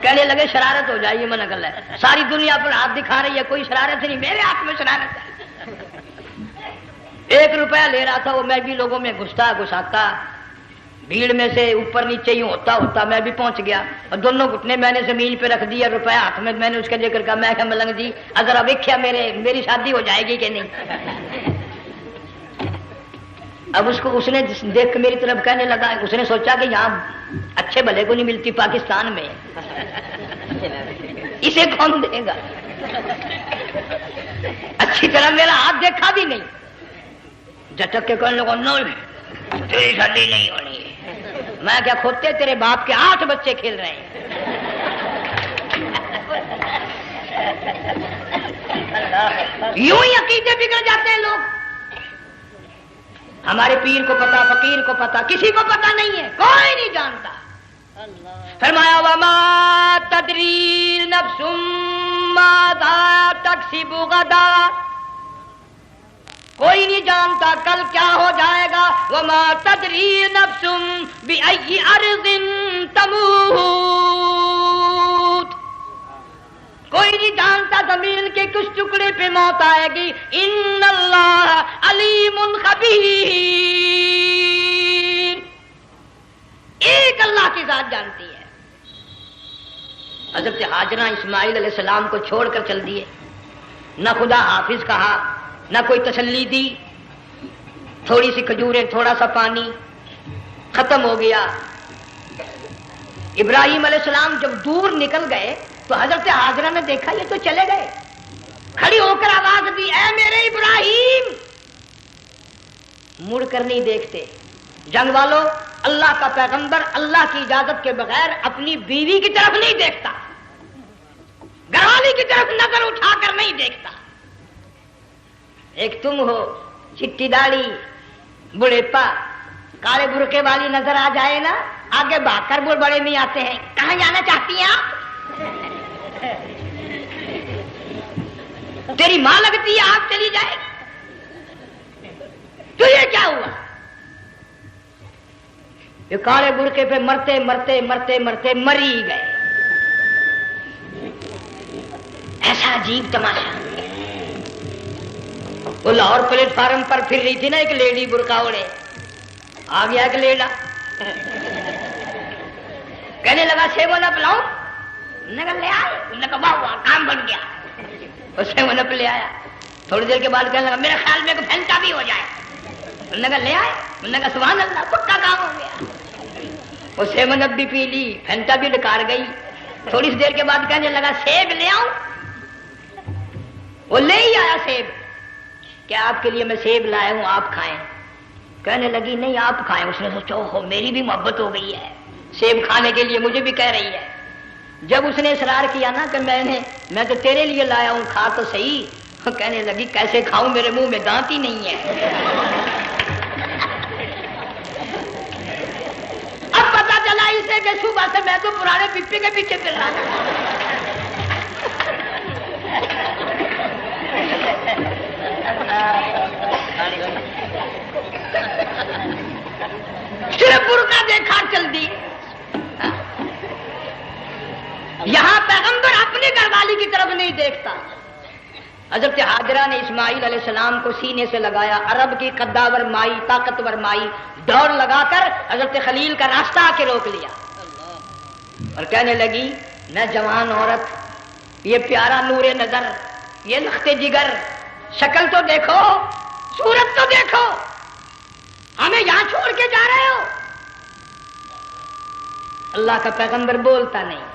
کہنے لگے شرارت ہو جائے گی. میں نے کہا ساری دنیا پر ہاتھ دکھا رہی ہے، کوئی شرارت نہیں، میرے ہاتھ میں شرارت ہے. 1 روپیہ لے رہا تھا وہ، میں بھی لوگوں میں گھساتا بھیڑ میں سے اوپر نیچے ہی ہوتا میں بھی پہنچ گیا. اور دونوں گھٹنے میں نے زمین پہ رکھ دیا، روپیہ ہاتھ میں نے اس کے لے کر کہا، میں کہا ملنگ جی اگر اب ویکھیا میری شادی ہو جائے گی کہ نہیں. اب اس نے دیکھ کے میری طرف کہنے لگا، اس نے سوچا کہ یہاں اچھے بھلے کو نہیں ملتی پاکستان میں، اسے کون دے گا؟ اچھی طرح میرا ہاتھ دیکھا بھی نہیں، جھٹک کے کہنے لگا نہیں تیری شادی نہیں ہونی۔ میں کیا کھوتے تیرے باپ کے 8 بچے کھیل رہے ہیں۔ یوں ہی عقیدے بگڑ جاتے ہیں لوگ۔ ہمارے پیر کو پتا، فقیر کو پتا، کسی کو پتا نہیں ہے، کوئی نہیں جانتا۔ فرمایا وما تدری نفس ماذا تکسب غدا، کوئی نہیں جانتا کل کیا ہو جائے گا۔ وما تدری نفس بأي أرض تموت، کوئی نہیں جانتا زمین کے کس ٹکڑے پہ موت آئے گی۔ ان اللہ علیم خبیر، ایک اللہ کی ذات جانتی ہے۔ حضرت ہاجرہ اسماعیل علیہ السلام کو چھوڑ کر چل دیے، نہ خدا حافظ کہا، نہ کوئی تسلی دی، تھوڑی سی کھجوریں، تھوڑا سا پانی، ختم ہو گیا۔ ابراہیم علیہ السلام جب دور نکل گئے تو حضرت ہاجرہ نے دیکھا یہ تو چلے گئے، کھڑی ہو کر آواز دی، اے میرے ابراہیم۔ مڑ کر نہیں دیکھتے۔ جنگ والوں، اللہ کا پیغمبر اللہ کی اجازت کے بغیر اپنی بیوی کی طرف نہیں دیکھتا، گھر والی کی طرف نظر اٹھا کر نہیں دیکھتا۔ ایک تم ہو، چٹی داڑھی، بڑھیپا، کالے برقعے والی نظر آ جائے نا، آگے بھاگ کر بڑے نہیں آتے ہیں۔ کہاں جانا چاہتی ہیں آپ؟ تیری ماں لگتی ہے، آپ چلی جائے تو یہ کیا ہوا؟ یہ کالے برقعے پہ مرتے مرتے مرتے مرتے مر ہی گئے۔ ایسا عجیب تماشا۔ وہ لاہور پلیٹ فارم پر پھر رہی تھی نا ایک لیڈی برقع اوڑے، آ گیا ایک لیڈا، کہنے لگا سیب نہ پلاؤں، نے کہا لے آئے، نے کہا واہ واہ کام بن گیا، اسے وہ نپ لے آیا۔ تھوڑی دیر کے بعد کہنے لگا میرے خیال میں کوئی پھینٹا بھی ہو جائے، نے کہا لے آئے، نے کہا سبحان اللہ پکا کام ہو گیا۔ وہ سیونپ بھی پی لی، پھینٹا بھی ڈکار گئی۔ تھوڑی سی دیر کے بعد کہنے لگا سیب لے آؤں، وہ لے ہی آیا سیب، کیا آپ کے لیے میں سیب لایا ہوں آپ کھائیں؟ کہنے لگی نہیں آپ کھائیں۔ اس نے سوچا ہو میری بھی محبت ہو گئی ہے، سیب کھانے کے لیے مجھے بھی کہہ رہی ہے۔ جب اس نے اصرار کیا نا کہ میں تو تیرے لیے لایا ہوں، کھا تو صحیح، کہنے لگی کیسے کھاؤں، میرے منہ میں دانت ہی نہیں ہے۔ اب پتا چلا اسے کہ صبح سے میں تو پرانے پپی کے پیچھے پھر رہا تھا۔ صرف برقع دیکھا چل دی۔ یہاں پیغمبر اپنے گھر والی کی طرف نہیں دیکھتا۔ حضرت ہاجرہ نے اسماعیل علیہ السلام کو سینے سے لگایا، عرب کی قداور مائی، طاقتور مائی، دوڑ لگا کر حضرت خلیل کا راستہ آ کے روک لیا اور کہنے لگی میں جوان عورت، یہ پیارا نور نظر، یہ لخت جگر، شکل تو دیکھو، صورت تو دیکھو، ہمیں یہاں چھوڑ کے جا رہے ہو؟ اللہ کا پیغمبر بولتا نہیں۔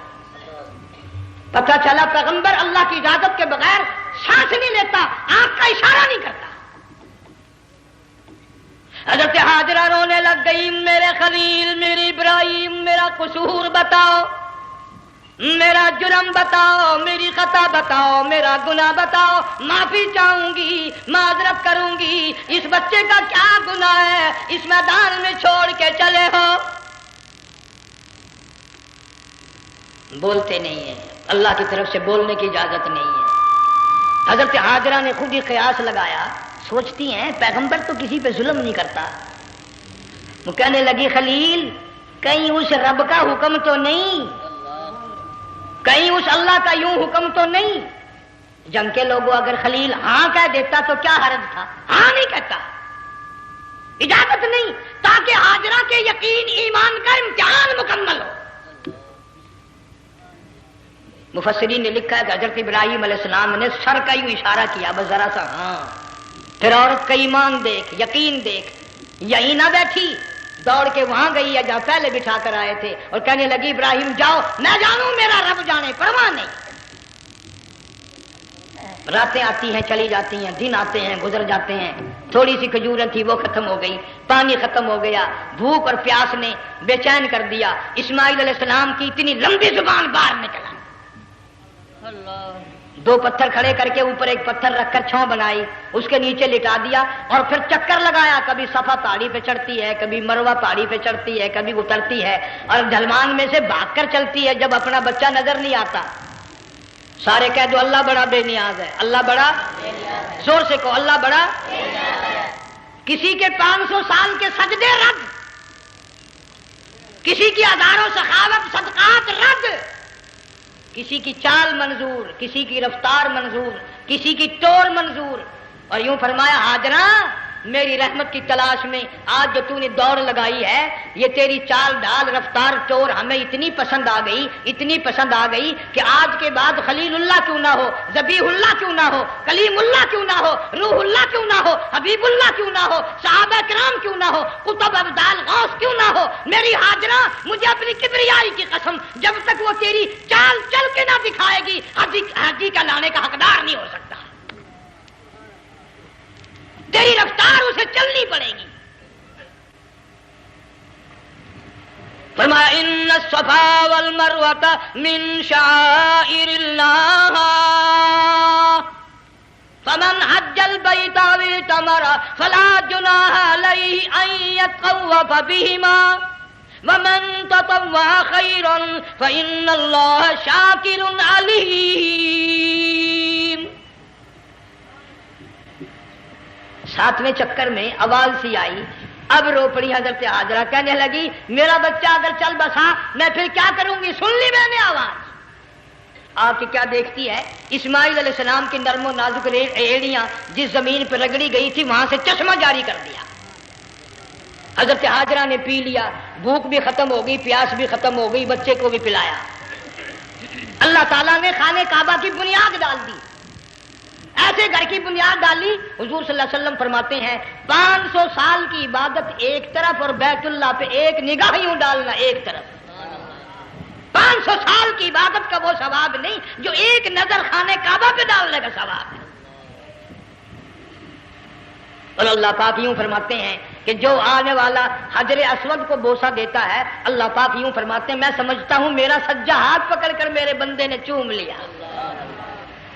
پتہ چلا پیغمبر اللہ کی اجازت کے بغیر سانس نہیں لیتا، آنکھ کا اشارہ نہیں کرتا۔ حضرت ہاجرہ رونے لگ گئی، میرے خلیل، میرے ابراہیم، میرا قصور بتاؤ، میرا جرم بتاؤ، میری خطا بتاؤ، میرا گناہ بتاؤ، معافی چاہوں گی، معذرت کروں گی، اس بچے کا کیا گناہ ہے، اس میدان میں چھوڑ کے چلے ہو؟ بولتے نہیں ہیں، اللہ کی طرف سے بولنے کی اجازت نہیں ہے۔ حضرت ہاجرہ نے خود ہی قیاس لگایا، سوچتی ہیں پیغمبر تو کسی پہ ظلم نہیں کرتا۔ وہ کہنے لگی خلیل کہیں اس رب کا حکم تو نہیں، کہیں اس اللہ کا یوں حکم تو نہیں؟ جنگ کے لوگوں اگر خلیل ہاں کہہ دیتا تو کیا حرج تھا، ہاں نہیں کہتا، اجازت نہیں، تاکہ ہاجرہ کے یقین ایمان کا امتحان مکمل ہو۔ مفسرین نے لکھا ہے کہ حضرت ابراہیم علیہ السلام نے سر کا یوں اشارہ کیا، بس ذرا سا ہاں، پھر عورت کا ایمان دیکھ، یقین دیکھ، یہیں نہ بیٹھی، دوڑ کے وہاں گئی ہے جہاں پہلے بٹھا کر آئے تھے، اور کہنے لگی ابراہیم جاؤ، میں جانوں میرا رب جانے، پرواہ نہیں۔ راتیں آتی ہیں چلی جاتی ہیں، دن آتے ہیں گزر جاتے ہیں، تھوڑی سی کھجوریں تھی وہ ختم ہو گئی، پانی ختم ہو گیا، بھوک اور پیاس نے بے چین کر دیا۔ اسماعیل علیہ السلام کی اتنی لمبی زبان باہر نکلا، دو پتھر کھڑے کر کے اوپر ایک پتھر رکھ کر چھاؤں بنائی، اس کے نیچے لٹا دیا، اور پھر چکر لگایا، کبھی صفا پہاڑی پہ چڑھتی ہے، کبھی مروہ پہاڑی پہ چڑھتی ہے، کبھی اترتی ہے، اور ڈھلوان میں سے بھاگ کر چلتی ہے جب اپنا بچہ نظر نہیں آتا۔ سارے کہہ دو اللہ بڑا بے نیاز ہے، اللہ بڑا، زور سے کہو اللہ بڑا۔ کسی کے 500 سال کے سجدے رد، کسی کی ہزاروں سخاوت صدقات رد، کسی کی چال منظور، کسی کی رفتار منظور، کسی کی ٹور منظور، اور یوں فرمایا ہاجرہ میری رحمت کی تلاش میں آج جو تو نے دوڑ لگائی ہے، یہ تیری چال ڈال رفتار ٹور ہمیں اتنی پسند آ گئی، اتنی پسند آ گئی کہ آج کے بعد خلیل اللہ کیوں نہ ہو، ذبیح اللہ کیوں نہ ہو، کلیم اللہ کیوں نہ ہو، روح اللہ کیوں نہ ہو، حبیب اللہ کیوں نہ ہو، صحابہ کرام کیوں نہ ہو، قطب ابدال غوث کیوں نہ ہو، میری ہاجرہ مجھے اپنی کبریائی کی قسم جب تک وہ تیری چال چل کے نہ دکھائے گی حاجی کا لانے کا حقدار نہیں ہو سکتا، تیری رفتار اسے چلنی پڑے گی۔ فرمایا ان الصفا والمروۃ من شعائر اللہ فمن حج البیت او اعتمر فلا جناح علیہ ان یطوف بہما ومن تطوع خیرا فإن اللہ شاکر علیم۔ ساتویں چکر میں آواز سی آئی، اب رو پڑی حضرت ہاجرہ، کہنے لگی میرا بچہ اگر چل بسا میں پھر کیا کروں گی؟ سن لی میں نے آواز۔ آپ کی کیا دیکھتی ہے؟ اسماعیل علیہ السلام کی نرم و نازک ایڑیاں جس زمین پہ رگڑی گئی تھی وہاں سے چشمہ جاری کر دیا۔ حضرت ہاجرہ نے پی لیا، بھوک بھی ختم ہو گئی، پیاس بھی ختم ہو گئی، بچے کو بھی پلایا۔ اللہ تعالیٰ نے خانہ کعبہ کی بنیاد ڈال دی، ایسے گھر کی بنیاد ڈالی، حضور صلی اللہ علیہ وسلم فرماتے ہیں 500 سال کی عبادت ایک طرف اور بیت اللہ پہ ایک نگاہ یوں ڈالنا ایک طرف۔ 500 سال کی عبادت کا وہ ثواب نہیں جو ایک نظر خانہ کعبہ پہ ڈالنے کا ثواب ہے۔ اور اللہ پاک یوں فرماتے ہیں کہ جو آنے والا حجر اسود کو بوسہ دیتا ہے، اللہ پاک یوں فرماتے ہیں میں سمجھتا ہوں میرا سجا ہاتھ پکڑ کر میرے بندے نے چوم لیا۔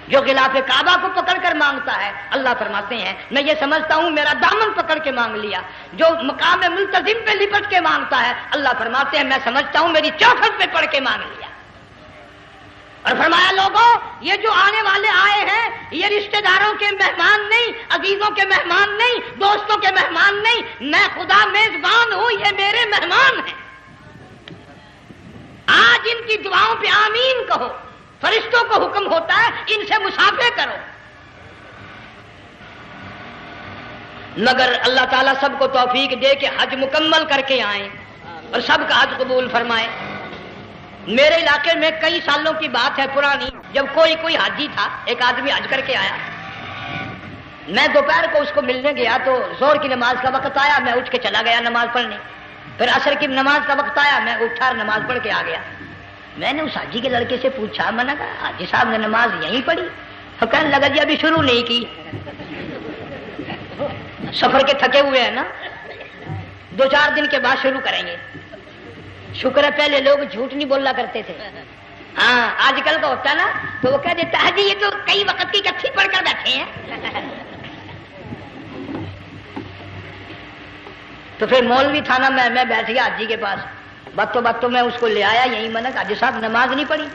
جو غلاف کعبہ کو پکڑ کر مانگتا ہے، اللہ فرماتے ہیں میں یہ سمجھتا ہوں میرا دامن پکڑ کے مانگ لیا۔ جو مقام ملتزم پہ لپٹ کے مانگتا ہے، اللہ فرماتے ہیں میں سمجھتا ہوں میری چوکھٹ پہ پڑھ کے مانگ لیا۔ اور فرمایا لوگوں یہ جو آنے والے آئے ہیں یہ رشتہ داروں کے مہمان نہیں، عزیزوں کے مہمان نہیں، دوستوں کے مہمان نہیں، میں خدا میزبان ہوں، یہ میرے مہمان ہیں۔ آج ان کی دعاؤں پہ آمین کہو، فرشتوں کو حکم ہوتا ہے ان سے مسافے کرو، مگر اللہ تعالیٰ سب کو توفیق دے کہ حج مکمل کر کے آئیں اور سب کا حج قبول فرمائے۔ میرے علاقے میں کئی سالوں کی بات ہے پرانی، جب کوئی حاجی تھا، ایک آدمی حج کر کے آیا، میں دوپہر کو اس کو ملنے گیا تو زور کی نماز کا وقت آیا، میں اٹھ کے چلا گیا نماز پڑھنے، پھر عصر کی نماز کا وقت آیا، میں اٹھا اور نماز پڑھ کے آ گیا۔ میں نے اس حاجی کے لڑکے سے پوچھا، میں نے کہا حاجی صاحب نے نماز یہیں پڑھی؟ تو کہنے لگا جی ابھی شروع نہیں کی، سفر کے تھکے ہوئے ہیں نا، 2-4 دن کے بعد شروع کریں گے۔ شکر ہے پہلے لوگ جھوٹ نہیں بولا کرتے تھے، ہاں آج کل کا ہوتا ہے نا تو وہ کہہ دیتا ہے جی یہ تو کئی وقت کی کتھی پڑھ کر بیٹھے ہیں۔ تو پھر مولوی تھا نا، میں بیٹھ گیا حاجی کے پاس، باتوں میں اس کو لے آیا، یہی میں نے کہا حاجی صاحب نماز نہیں پڑھی؟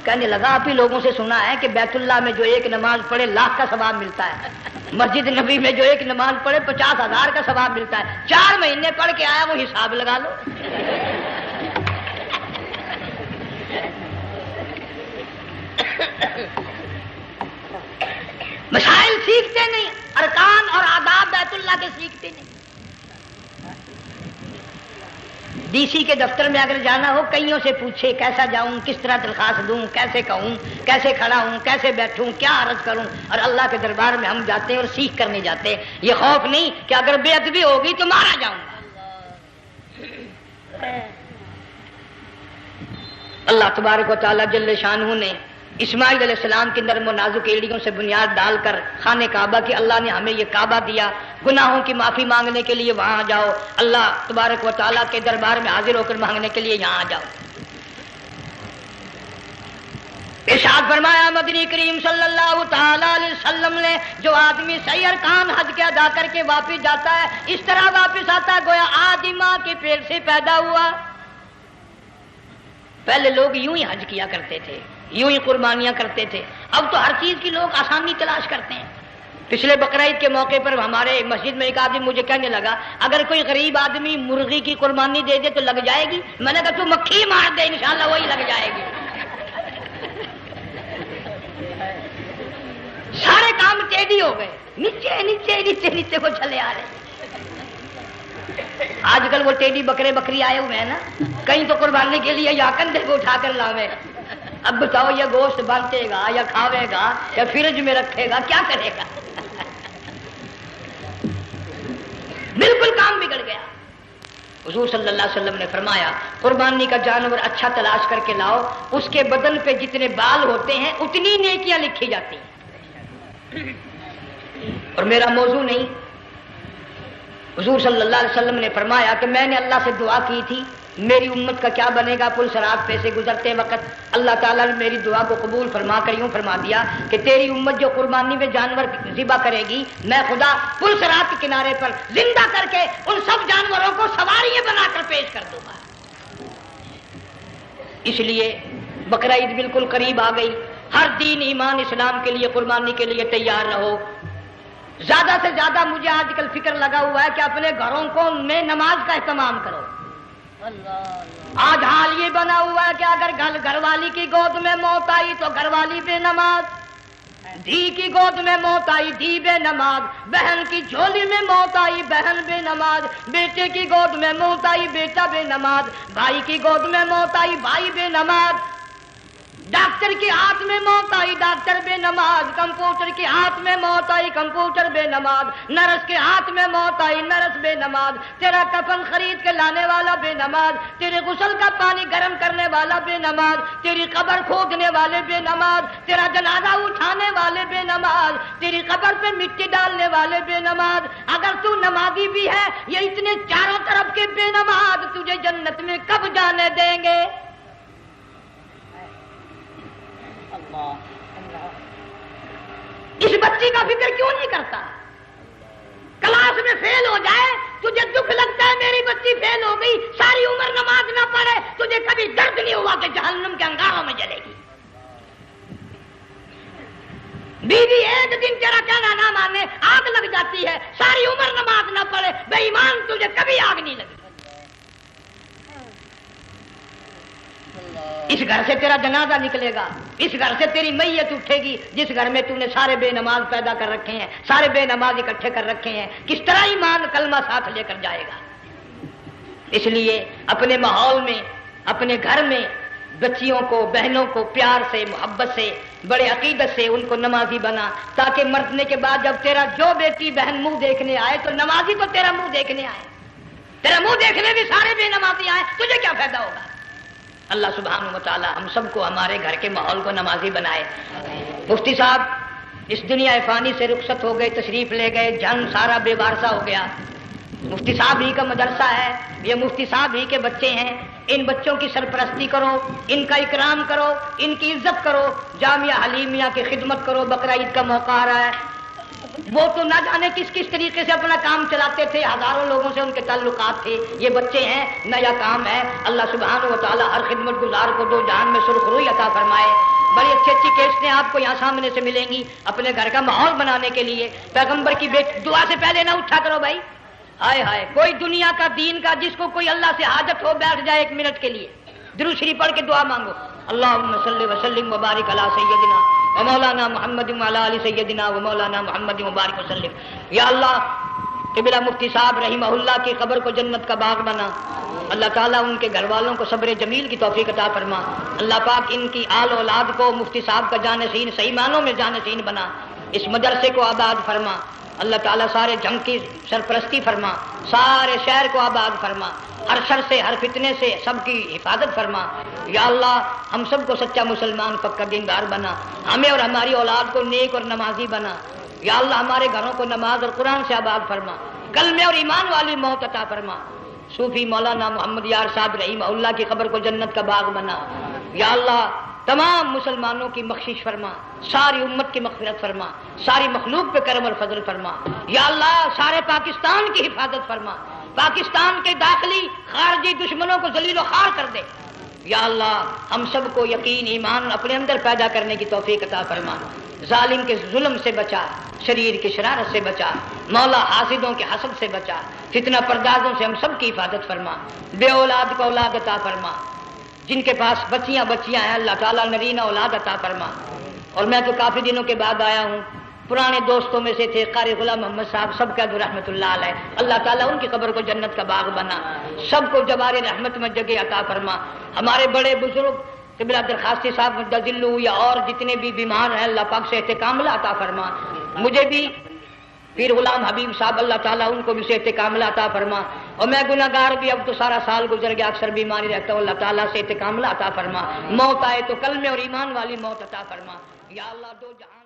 کہنے لگا آپ ہی لوگوں سے سنا ہے کہ بیت اللہ میں جو ایک نماز پڑھے 1,00,000 کا ثواب ملتا ہے، مسجد نبی میں جو ایک نماز پڑھے 50,000 کا ثواب ملتا ہے، 4 مہینے پڑھ کے آیا، وہ حساب لگا لو۔ مسائل سیکھتے نہیں، ارکان اور آداب بیت اللہ کے سیکھتے نہیں۔ DC کے دفتر میں اگر جانا ہو کئیوں سے پوچھے کیسا جاؤں، کس طرح درخواست دوں، کیسے کہوں، کیسے کھڑا ہوں، کیسے بیٹھوں، کیا عرض کروں، اور اللہ کے دربار میں ہم جاتے ہیں اور سیکھ کرنے جاتے ہیں، یہ خوف نہیں کہ اگر بے ادبی ہوگی تو مارا جاؤں گا۔ اللہ تبارک و تعالیٰ جل شانہ نے اسماعیل علیہ السلام کی نرم و نازک ایڑیوں سے بنیاد ڈال کر خانہ کعبہ کی اللہ نے ہمیں یہ کعبہ دیا، گناہوں کی معافی مانگنے کے لیے وہاں جاؤ، اللہ تبارک و تعالیٰ کے دربار میں حاضر ہو کر مانگنے کے لیے یہاں جاؤ۔ ارشاد فرمایا مدنی کریم صلی اللہ تعالی علیہ وسلم نے، جو آدمی صحیح ارکان حج کے ادا کر کے واپس جاتا ہے اس طرح واپس آتا ہے گویا آدمی ماں کے پیٹ سے پیدا ہوا۔ پہلے لوگ یوں ہی حج کیا کرتے تھے، یوں ہی قربانیاں کرتے تھے، اب تو ہر چیز کی لوگ آسانی تلاش کرتے ہیں۔ پچھلے بقرعید کے موقع پر ہمارے مسجد میں ایک آدمی مجھے کہنے لگا اگر کوئی غریب آدمی مرغی کی قربانی دے دے تو لگ جائے گی؟ میں نے کہا تو مکھی مار دے انشاءاللہ وہی لگ جائے گی۔ سارے کام ٹیڑھی ہو گئے، نیچے نیچے نیچے نیچے کو چلے آ رہے۔ آج کل وہ ٹیڑھی بکرے بکری آئے ہوئے ہیں نا، کہیں تو قربانی کے لیے یا کندھے کو اٹھا کر لاوے۔ اب بتاؤ یہ گوشت بانٹے گا یا کھاوے گا یا فریج میں رکھے گا، کیا کرے گا؟ بالکل کام بگڑ گیا۔ حضور صلی اللہ علیہ وسلم نے فرمایا قربانی کا جانور اچھا تلاش کر کے لاؤ، اس کے بدن پہ جتنے بال ہوتے ہیں اتنی نیکیاں لکھی جاتی ہیں۔ اور میرا موضوع نہیں، حضور صلی اللہ علیہ وسلم نے فرمایا کہ میں نے اللہ سے دعا کی تھی میری امت کا کیا بنے گا، پل صراط پہ سے گزرتے وقت اللہ تعالیٰ نے میری دعا کو قبول فرما کر یوں فرما دیا کہ تیری امت جو قربانی میں جانور ذبح کرے گی میں خدا پل صراط کے کنارے پر زندہ کر کے ان سب جانوروں کو سواریاں بنا کر پیش کر دوں گا۔ اس لیے بقرعید بالکل قریب آ گئی، ہر دین ایمان اسلام کے لیے قربانی کے لیے تیار رہو۔ زیادہ سے زیادہ مجھے آج کل فکر لگا ہوا ہے کہ اپنے گھروں کو میں نماز کا اہتمام کرو۔ آج حال یہ بنا ہوا ہے کہ اگر گھر والی کی گود میں موت آئی تو گھر والی بے نماز، دھی کی گود میں موت آئی دھی بے نماز، بہن کی جھولی میں موت آئی بہن بے نماز، بیٹے کی گود میں موت آئی بیٹا بے نماز، بھائی کی گود میں موت آئی بھائی بے نماز، ڈاکٹر کے ہاتھ میں موت آئی ڈاکٹر بے نماز، کمپیوٹر کے ہاتھ میں موت آئی کمپیوٹر بے نماز، نرس کے ہاتھ میں موت آئی نرس بے نماز، تیرا کفن خرید کے لانے والا بے نماز، تیرے غسل کا پانی گرم کرنے والا بے نماز، تیری قبر کھودنے والے بے نماز، تیرا جنازہ اٹھانے والے بے نماز، تیری قبر پہ مٹی ڈالنے والے بے نماز۔ اگر تو نمازی بھی ہے یہ اتنے چاروں طرف کے بے نماز تجھے جنت میں کب جانے دیں گے؟ اس بچی کا فکر کیوں نہیں کرتا؟ کلاس میں فیل ہو جائے تجھے دکھ لگتا ہے میری بچی فیل ہو گئی، ساری عمر نماز نہ پڑھے تجھے کبھی درد نہیں ہوا کہ جہنم کے انگاروں میں جلے گی۔ بیوی ایک دن تیرا کہنا نہ مانے آگ لگ جاتی ہے، ساری عمر نماز نہ پڑھے بے ایمان تجھے کبھی آگ نہیں لگی۔ اس گھر سے تیرا جنازہ نکلے گا، اس گھر سے تیری میت اٹھے گی جس گھر میں تو نے سارے بے نماز پیدا کر رکھے ہیں، سارے بے نماز اکٹھے کر رکھے ہیں، کس طرح ایمان کلمہ ساتھ لے کر جائے گا؟ اس لیے اپنے ماحول میں اپنے گھر میں بچیوں کو بہنوں کو پیار سے محبت سے بڑے عقیدت سے ان کو نمازی بنا، تاکہ مرنے کے بعد جب تیرا جو بیٹی بہن منہ دیکھنے آئے تو نمازی تو تیرا منہ دیکھنے آئے، تیرا منہ دیکھنے بھی سارے بے نمازی آئے، تجھے کیا فائدہ ہوگا؟ اللہ سبحانہ و تعالی ہم سب کو ہمارے گھر کے ماحول کو نمازی بنائے۔ مفتی صاحب اس دنیا فانی سے رخصت ہو گئے، تشریف لے گئے، جان سارا بے وارثہ ہو گیا۔ مفتی صاحب ہی کا مدرسہ ہے، یہ مفتی صاحب ہی کے بچے ہیں، ان بچوں کی سرپرستی کرو، ان کا اکرام کرو، ان کی عزت کرو، جامعہ حلیمیہ کی خدمت کرو۔ بقرعید کا موقع آ رہا ہے، وہ تو نہ جانے کس کس طریقے سے اپنا کام چلاتے تھے، ہزاروں لوگوں سے ان کے تعلقات تھے، یہ بچے ہیں نیا کام ہے۔ اللہ سبحانہ و تعالی ہر خدمت گزار کو دو جہان میں سرخ روئی عطا فرمائے۔ بڑی اچھی اچھی کیسٹیں آپ کو یہاں سامنے سے ملیں گی اپنے گھر کا ماحول بنانے کے لیے۔ پیغمبر کی دعا سے پہلے نہ اٹھا کرو بھائی، ہائے ہائے کوئی دنیا کا دین کا جس کو کوئی اللہ سے حاجت ہو بیٹھ جائے ایک منٹ کے لیے درود شریف پڑھ کے دعا مانگو۔ اللہم صلی وسلم وبارک علی سیدنا و مولانا محمد وعلی آل سیدنا و مولانا محمد وبارک وسلم۔ یا اللہ قبلہ مفتی صاحب رحمہ اللہ کی قبر کو جنت کا باغ بنا. اللہ تعالیٰ ان کے گھر والوں کو صبر جمیل کی توفیق عطا فرما. اللہ پاک ان کی آل اولاد کو مفتی صاحب کا جانشین صحیح معنوں میں جانشین بنا. اس مدرسے کو آباد فرما. اللہ تعالیٰ سارے جنگ کی سرپرستی فرما. سارے شہر کو آباد فرما. ہر شر سے ہر فتنے سے سب کی حفاظت فرما. یا اللہ ہم سب کو سچا مسلمان پکا دیندار بنا. ہمیں اور ہماری اولاد کو نیک اور نمازی بنا. یا اللہ ہمارے گھروں کو نماز اور قرآن سے آباد فرما. کلمے اور ایمان والی موت عطا فرما. صوفی مولانا محمد یار صاحب رحمہ اللہ کی قبر کو جنت کا باغ بنا. یا اللہ تمام مسلمانوں کی بخشش فرما. ساری امت کی مغفرت فرما. ساری مخلوق پہ کرم اور فضل فرما. یا اللہ سارے پاکستان کی حفاظت فرما. پاکستان کے داخلی خارجی دشمنوں کو ذلیل و خوار کر دے. یا اللہ ہم سب کو یقین ایمان اپنے اندر پیدا کرنے کی توفیق عطا فرما. ظالم کے ظلم سے بچا. شریر کی شرارت سے بچا. مولا حاسدوں کے حسد سے بچا. فتنہ پردازوں سے ہم سب کی حفاظت فرما. بے اولاد کو اولاد عطا فرما. جن کے پاس بچیاں ہیں اللہ تعالیٰ نرینہ اولاد عطا فرما. اور میں تو کافی دنوں کے بعد آیا ہوں. پرانے دوستوں میں سے تھے قاری غلام محمد صاحب سب کا رحمت اللہ علیہ. اللہ تعالیٰ ان کی قبر کو جنت کا باغ بنا. سب کو جوار رحمت میں جگہ عطا فرما. ہمارے بڑے بزرگ قبلہ درخواستی صاحب مدذلو یا اور جتنے بھی بیمار ہیں اللہ پاک صحت کاملہ عطا فرما. مجھے بھی پیر غلام حبیب صاحب اللہ تعالیٰ ان کو بھی صحت کاملہ عطا فرما. اور میں گناہگار بھی اب تو سارا سال گزر گیا اکثر بیماری رہتا ہوں. اللہ تعالیٰ صحت کاملہ عطا فرما. موت آئے تو کلمے اور ایمان والی موت عطا فرما. یا اللہ دو جہاں